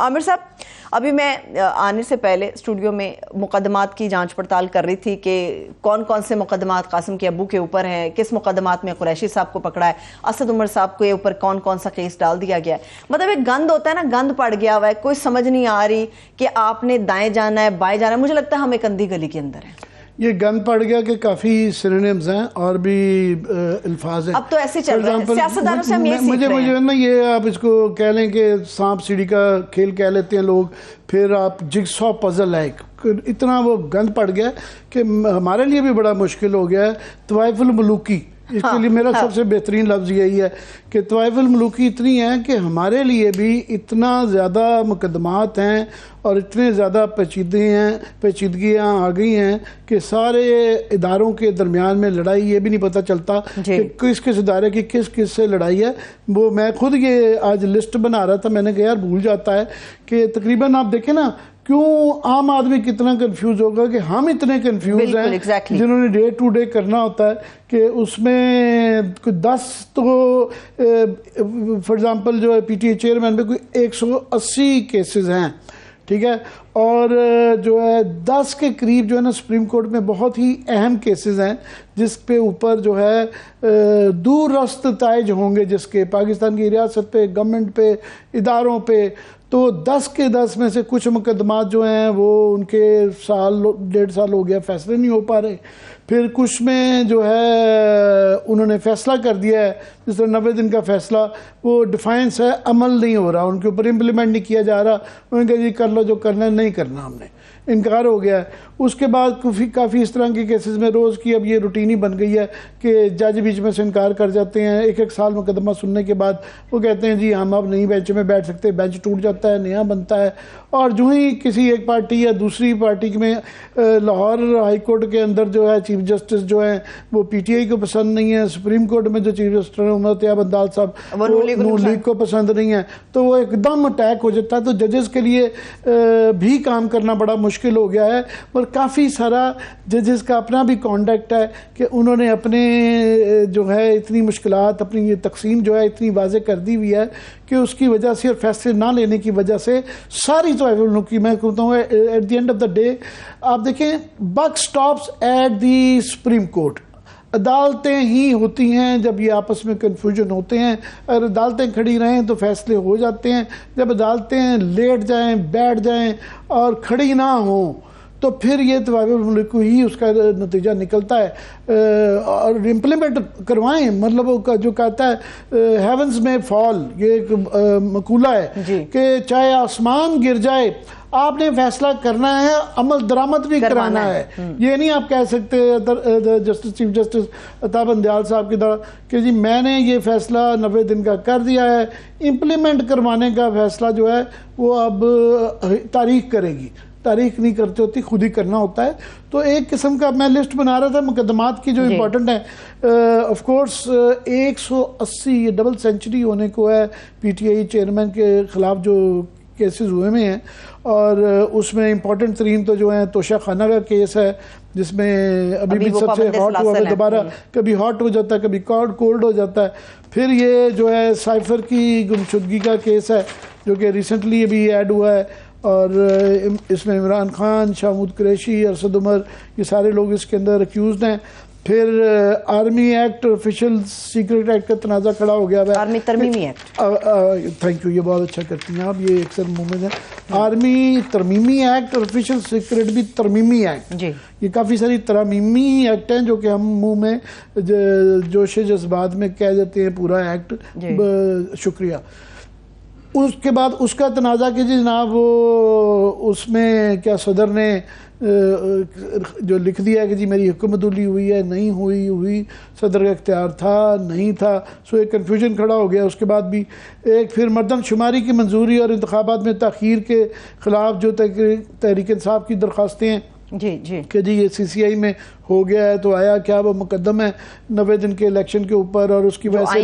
आमिर साहब, अभी मैं आने से पहले स्टूडियो में मुकदमात की जांच पड़ताल कर रही थी कि कौन कौन से मुकदमात कासिम के अब्बू के ऊपर हैं, किस मुकदमात में कुरैशी साहब को पकड़ा है, असद उमर साहब के ऊपर कौन कौन सा केस डाल दिया गया है। मतलब एक गंद होता है ना, गंद पड़ गया हुआ है, कोई समझ नहीं आ रही कि आपने दाएं जाना है बाएं जाना है। मुझे लगता है हम एक अंधी गली के अंदर है। ये गंद पड़ गया कि काफ़ी सिनोनिम्स हैं और भी अल्फाज हैं। अब तो ऐसे चल रहा है, सियासतदानों से हम ये सीख रहे हैं। मुझे ना ये आप इसको कह लें कि सांप सीढ़ी का खेल कह लेते हैं लोग, फिर आप जिगसॉ पजल है, इतना वो गंद पड़ गया कि हमारे लिए भी बड़ा मुश्किल हो गया है। तवाइफुल मलूकी, इसके लिए मेरा सबसे बेहतरीन लफ्ज़ यही है कि तवाइफुल मलूकी इतनी है कि हमारे लिए भी इतना ज़्यादा मुकदमात हैं और इतने ज़्यादा पेचीदगियाँ आ गई हैं कि सारे इदारों के दरमियान में लड़ाई, ये भी नहीं पता चलता कि किस किस इदारे की किस किस से लड़ाई है। वो मैं खुद ये आज लिस्ट बना रहा था, मैंने कहा यार भूल जाता है कि तकरीबन आप देखें ना, क्यों आम आदमी कितना कंफ्यूज होगा कि हम इतने कंफ्यूज हैं जिन्होंने डे टू डे करना होता है कि उसमें कोई 10 तो फॉर एग्जांपल जो है पीटीए चेयरमैन पे कोई 180 केसेस हैं, ठीक है, और जो है 10 के करीब जो है ना सुप्रीम कोर्ट में बहुत ही अहम केसेस हैं जिस पे ऊपर जो है दूर रस्त ताइज होंगे, जिसके पाकिस्तान की रियासत पे, गवर्नमेंट पे, इदारों पे। तो 10 के 10 में से कुछ मुकदमात जो हैं वो उनके साल 1.5 साल हो गया, फैसले नहीं हो पा रहे। फिर कुछ में जो है उन्होंने फैसला कर दिया है, जिस तरह 90 दिन का फैसला, वो डिफाइंस है, अमल नहीं हो रहा, उनके ऊपर इम्प्लीमेंट नहीं किया जा रहा। उन्होंने कहा जी कर लो जो करना है, नहीं करना, हमने इनकार हो गया है। उसके बाद काफ़ी इस तरह के केसेस में रोज़ की अब ये रूटीन ही बन गई है कि जज बीच में से इनकार कर जाते हैं। एक साल मुकदमा सुनने के बाद वो कहते हैं जी हम अब नहीं बेंच में बैठ सकते, बेंच टूट जाता है, नया बनता है। और जो ही किसी एक पार्टी या दूसरी पार्टी में लाहौर हाई कोर्ट के अंदर जो है चीफ जस्टिस जो है वो पीटीआई को पसंद नहीं है, सुप्रीम कोर्ट में जो चीफ जस्टिस उमर तैयब अब्दाल साहब वो नून लीग को पसंद नहीं है, तो वो एकदम अटैक हो जाता है। तो जजेस के लिए भी काम करना बड़ा मुश्किल हो गया है। और काफ़ी सारा जजेस का अपना भी कॉन्डक्ट है कि उन्होंने अपने जो है इतनी मुश्किलात, अपनी ये तकसीम जो है इतनी वाज़े कर दी हुई है कि उसकी वजह से और फैसले ना लेने की वजह से सारी तो की मैं कहता हूँ at the end of the day आप देखें buck stops at the supreme court. अदालतें ही होती हैं जब ये आपस में कन्फ्यूजन होते हैं, अगर अदालतें खड़ी रहें तो फैसले हो जाते हैं। जब अदालतें लेट जाएं, बैठ जाएं और खड़ी ना हों तो फिर ये तवाइफुल मुल्क ही उसका नतीजा निकलता है। और इम्प्लीमेंट करवाएं, मतलब वो जो कहता है हेवंस में फॉल, ये एक मकूला है कि चाहे आसमान गिर जाए आपने फैसला करना है, अमल दरामद भी कराना है। ये नहीं आप कह सकते जस्टिस चीफ जस्टिस अताब बंदियाल साहब की तरह कि जी मैंने ये फैसला 90 दिन का कर दिया है, इम्प्लीमेंट करवाने का फैसला जो है वो अब तारीख करेगी। तारीख नहीं करती होती, खुद ही करना होता है। तो एक किस्म का मैं लिस्ट बना रहा था मुकदमात की जो इम्पोर्टेंट है। ऑफ कोर्स 180 ये डबल सेंचुरी होने को है पीटीआई चेयरमैन के खिलाफ जो केसेस हुए में हैं, और उसमें इम्पोर्टेंट तरीन तो जो है तोशा खाना का केस है जिसमें अभी भी सबसे हॉट हुआ है, दोबारा कभी हॉट हो जाता है, कभी कोल्ड हो जाता है। फिर ये जो है साइफर की गुमशुदगी का केस है जो कि रिसेंटली अभी ऐड हुआ है, और इसमें इमरान खान, शाहमूद कुरैशी, असद उमर, ये सारे लोग इसके अंदर अक्यूज़ड हैं। फिर army act, official secret act का तनाज़ा खड़ा हो गया है। आर्मी तरमीमी एक्ट, थैंक यू, ये बहुत अच्छा करती हैं आप, ये अक्सर मुँह में है। आर्मी तरमीमी एक्ट और ऑफिशियल सीक्रेट भी तरमीमी एक्ट जी, ये काफ़ी सारी तरमीमी एक्ट हैं जो कि हम मुँह में जोश जज्बात में कह देते हैं पूरा एक्ट। शुक्रिया। उसके बाद उसका तनाज़ा कि जनाब वो उसमें क्या सदर ने जो लिख दिया कि जी मेरी हुक्मतुल्ली हुई है, नहीं हुई, सदर का इख्तियार था, नहीं था, सो एक कन्फ्यूजन खड़ा हो गया। उसके बाद भी एक फिर मरदमशुमारी की मंजूरी और इंतखाबात में ताख़ीर के ख़िलाफ़ जो तहरीक इंसाफ की दरख्वास्तें हैं जी कि जी ये सीसीआई में हो गया है, तो आया क्या वो मुकदम है 90 दिन के इलेक्शन के ऊपर, और उसकी वजह से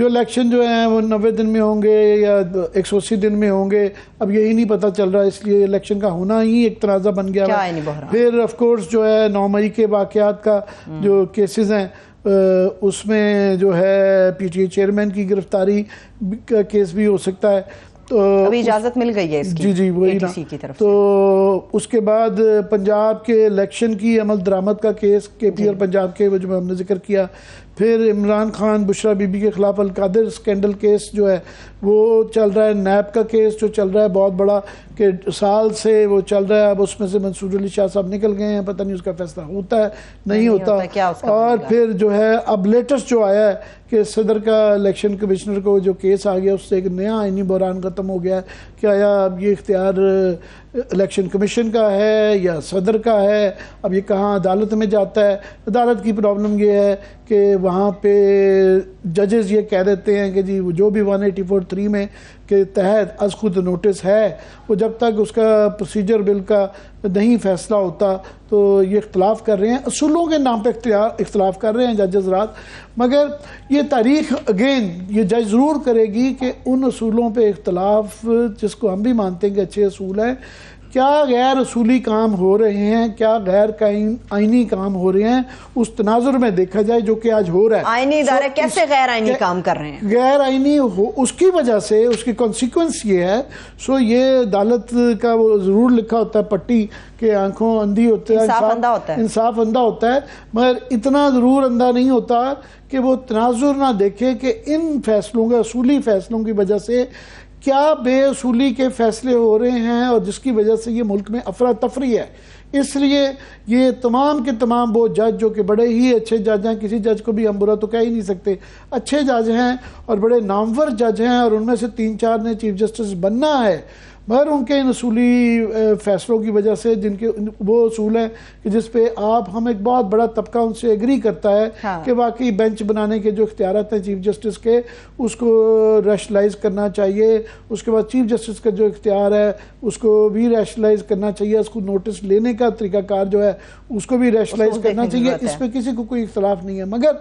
इलेक्शन जो है वो 90 दिन में होंगे या 180 दिन में होंगे, अब यही नहीं पता चल रहा, इसलिए इलेक्शन का होना ही एक तनाज़ा बन गया। फिर ऑफ कोर्स जो है 9 मई के वाक़यात का जो केसेस हैं उसमें जो है पीटीआई चेयरमैन की गिरफ्तारी का केस भी हो सकता है। तो अभी इजाजत मिल गई है इसकी, जी जी वही ना, की तरफ तो उसके बाद पंजाब के इलेक्शन की अमल दरामद का केस KP और पंजाब के वो जो हमने जिक्र किया, फिर इमरान खान बुशरा बीबी के खिलाफ अलकादिर स्कैंडल केस जो है वो चल रहा है, नैब का केस जो चल रहा है बहुत बड़ा कि साल से वो चल रहा है, अब उसमें से मंसूर अली शाह साहब निकल गए हैं, पता नहीं उसका फैसला होता है नहीं होता। और फिर जो है अब लेटेस्ट जो आया है कि सदर का इलेक्शन कमिश्नर को जो केस आ गया उससे एक नया आईनी बहरान ख़त्म हो गया है कि आया अब ये इख्तियार इलेक्शन कमीशन का है या सदर का है, अब ये कहाँ अदालत में जाता है। अदालत की प्रॉब्लम ये है कि वहाँ पे जजेस ये कह देते हैं कि जी वो जो भी 184(3) में के तहत अज खुद नोटिस है वो जब तक उसका प्रोसीजर बिल का नहीं फैसला होता तो ये इख्तलाफ कर रहे हैं, असूलों के नाम पे इख्तलाफ कर रहे हैं जजेस रात। मगर ये तारीख अगेन ये जज ज़रूर करेगी कि उन असूलों पे इख्तलाफ जिसको हम भी मानते हैं कि अच्छे असूल हैं, क्या गैर असूली काम हो रहे हैं, क्या गैर आईनी काम हो रहे हैं, उस तनाजुर में देखा जाए जो कि आज हो रहा है। आईनी इदारे कैसे गैर आईनी काम कर रहे हैं, गैर आईनी हो उसकी वजह से उसकी कॉन्सिक्वेंस ये है। सो ये अदालत का वो ज़रूर लिखा होता है पट्टी के आंखों अंधी होते हैं, इंसाफ अंधा होता है, मगर इतना ज़रूर अंधा नहीं होता कि वो तनाजुर ना देखे कि इन फैसलों के असूली फैसलों की वजह से क्या बेअसूली के फैसले हो रहे हैं और जिसकी वजह से ये मुल्क में अफरा तफरी है। इसलिए ये तमाम के तमाम वो जज जो कि बड़े ही अच्छे जज हैं, किसी जज को भी हम बुरा तो कह ही नहीं सकते, अच्छे जज हैं और बड़े नामवर जज हैं और उनमें से 3-4 ने चीफ जस्टिस बनना है, मगर उनके इन असूली फैसलों की वजह से जिनके वो असूल हैं कि जिस पे आप हम एक बहुत बड़ा तबका उनसे एग्री करता है कि वाकई बेंच बनाने के जो इख्तियारात हैं चीफ जस्टिस के उसको रैशनलाइज करना चाहिए, उसके बाद चीफ जस्टिस का जो इख्तियार है उसको भी रैशनलाइज करना चाहिए, उसको नोटिस लेने का तरीकाकार जो है उसको भी रैशनलाइज करना चाहिए, इस पर किसी को कोई इख्तलाफ नहीं है। मगर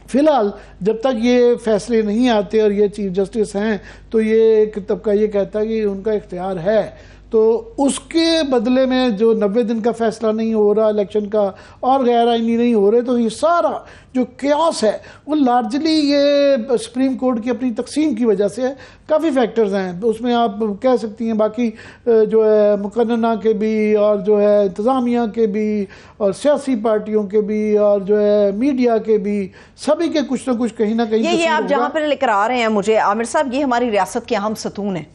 फिलहाल जब तक ये फैसले नहीं आते और ये चीफ जस्टिस हैं तो ये एक तबका ये कहता है कि उनका इख्तियार है, तो उसके बदले में जो 90 दिन का फैसला नहीं हो रहा इलेक्शन का और गैर आईनी नहीं हो रहे, तो ये सारा जो क्यास है वो लार्जली ये सुप्रीम कोर्ट की अपनी तकसीम की वजह से है। काफ़ी फैक्टर्स हैं उसमें, आप कह सकती हैं बाकी जो है मुकन्ना के भी और जो है इंतज़ामिया के भी और सियासी पार्टियों के भी और जो है मीडिया के भी, सभी के कुछ ना कुछ कहीं ना कहीं ये आप जहाँ पर लेकर आ रहे हैं मुझे आमिर साहब, ये हमारी रियासत के अहम सतून है,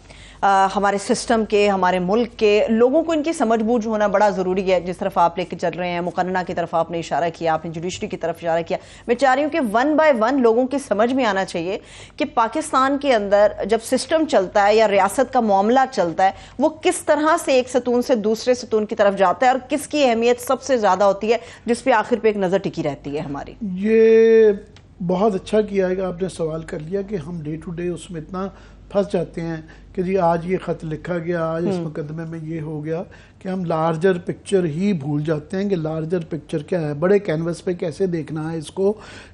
हमारे सिस्टम के, हमारे मुल्क के लोगों को इनकी समझ बूझ होना बड़ा ज़रूरी है। जिस तरफ आप लेके चल रहे हैं, मुकन्ना की तरफ आपने इशारा किया, आपने जुडिशरी की तरफ इशारा किया, मैं चाह रही हूँ कि 1 by 1 लोगों की समझ में आना चाहिए कि पाकिस्तान के अंदर जब सिस्टम चलता है या रियासत का मामला चलता है वो किस तरह से एक सतून से दूसरे सतून की तरफ जाता है और किसकी अहमियत सबसे ज़्यादा होती है जिस पर आखिर पे एक नज़र टिकी रहती है हमारी। ये बहुत अच्छा किया है कि आपने सवाल कर लिया कि हम डे टू डे उसमें इतना फंस जाते हैं कि जी आज ये ख़त लिखा गया, आज इस मुकदमे में ये हो गया, कि हम लार्जर पिक्चर ही भूल जाते हैं कि लार्जर पिक्चर क्या है, बड़े कैनवस पे कैसे देखना है इसको,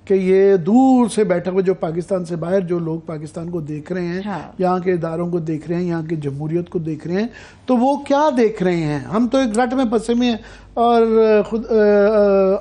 कि ये दूर से बैठे हुए जो पाकिस्तान से बाहर जो लोग पाकिस्तान को देख रहे हैं, यहाँ के इदारों को देख रहे हैं, यहाँ की जमहूरियत को देख रहे हैं, तो वो क्या देख रहे हैं। हम तो एक रट में फंसे हुए हैं और खुद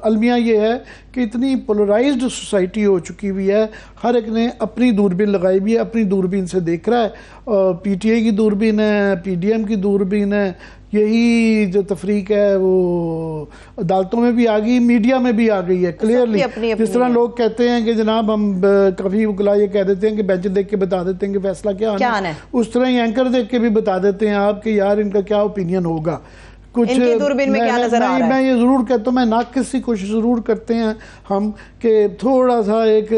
अलमिया ये है कि इतनी पोलराइज्ड सोसाइटी हो चुकी हुई है, हर एक ने अपनी दूरबीन लगाई हुई है, अपनी दूरबीन से देख रहा है, और PTI की दूरबीन है, PDM की दूरबीन है, यही जो तफरीक है वो अदालतों में भी आ गई, मीडिया में भी आ गई है क्लियरली। जिस तरह लोग कहते हैं कि जनाब हम काफ़ी वकला ये कह देते हैं कि बेंच देख के बता देते हैं कि फैसला क्या आना है, उस तरह ही एंकर देख के भी बता देते हैं आप कि यार इनका क्या ओपिनियन होगा। कुछ दूरबीन में क्या नजर आ रहा है? मैं ये ज़रूर कहता हूँ, मैं नाक़िस की कोशिश ज़रूर करते हैं हम कि थोड़ा सा एक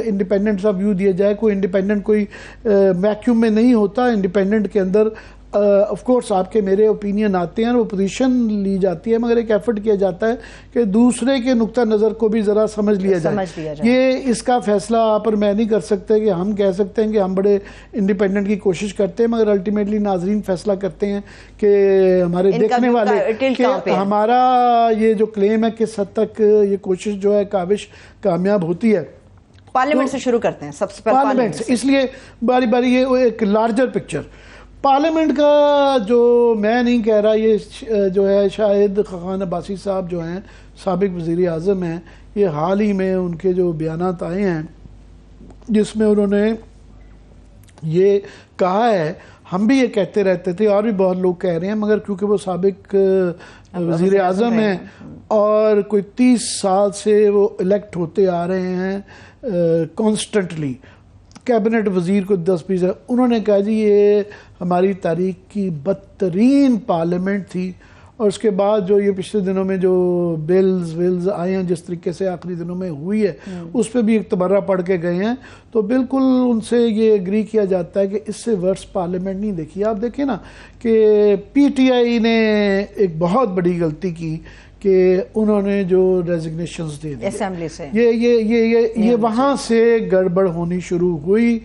इंडिपेंडेंट सा व्यू दिया जाए। कोई इंडिपेंडेंट कोई वैक्यूम में नहीं होता, इंडिपेंडेंट के अंदर ऑफ कोर्स आपके मेरे ओपिनियन आते हैं और वो पोजीशन ली जाती है, मगर एक एफर्ट किया जाता है कि दूसरे के नुक्ता नज़र को भी ज़रा समझ लिया जाए। ये इसका फैसला आप और मैं नहीं कर सकते कि हम कह सकते हैं कि हम बड़े इंडिपेंडेंट की कोशिश करते हैं, मगर अल्टीमेटली नाजरीन फैसला करते हैं कि हमारे देखने वाले कि हमारा ये जो क्लेम है किस हद तक ये कोशिश जो है काविश कामयाब होती है। पार्लियामेंट से शुरू करते हैं, सबसे पहले पार्लियामेंट से, इसलिए बारी बारी ये एक लार्जर पिक्चर पार्लियामेंट का जो मैं नहीं कह रहा, ये जो है शाहिद खान अब्बासी साहब जो हैं साबिक वज़ीर आज़म हैं, ये हाल ही में उनके जो बयानात आए हैं जिसमें उन्होंने ये कहा है, हम भी ये कहते रहते थे और भी बहुत लोग कह रहे हैं, मगर क्योंकि वो साबिक वजीर आज़म हैं और कोई 30 साल से वो इलेक्ट होते आ रहे हैं कॉन्स्टेंटली, कैबिनेट वजीर को 10-20, उन्होंने कहा जी ये हमारी तारीख की बदतरीन पार्लियामेंट थी। और उसके बाद जो ये पिछले दिनों में जो बिल्स आए हैं, जिस तरीके से आखिरी दिनों में हुई है, उस पर भी एक तबर्रा पढ़ के गए हैं, तो बिल्कुल उनसे ये एग्री किया जाता है कि इससे वर्स पार्लियामेंट नहीं देखी। आप देखें ना कि पीटीआई ने एक बहुत बड़ी गलती की कि उन्होंने जो रेजिग्नेशंस दे दी असेंबली से, ये वहाँ से गड़बड़ होनी शुरू हुई।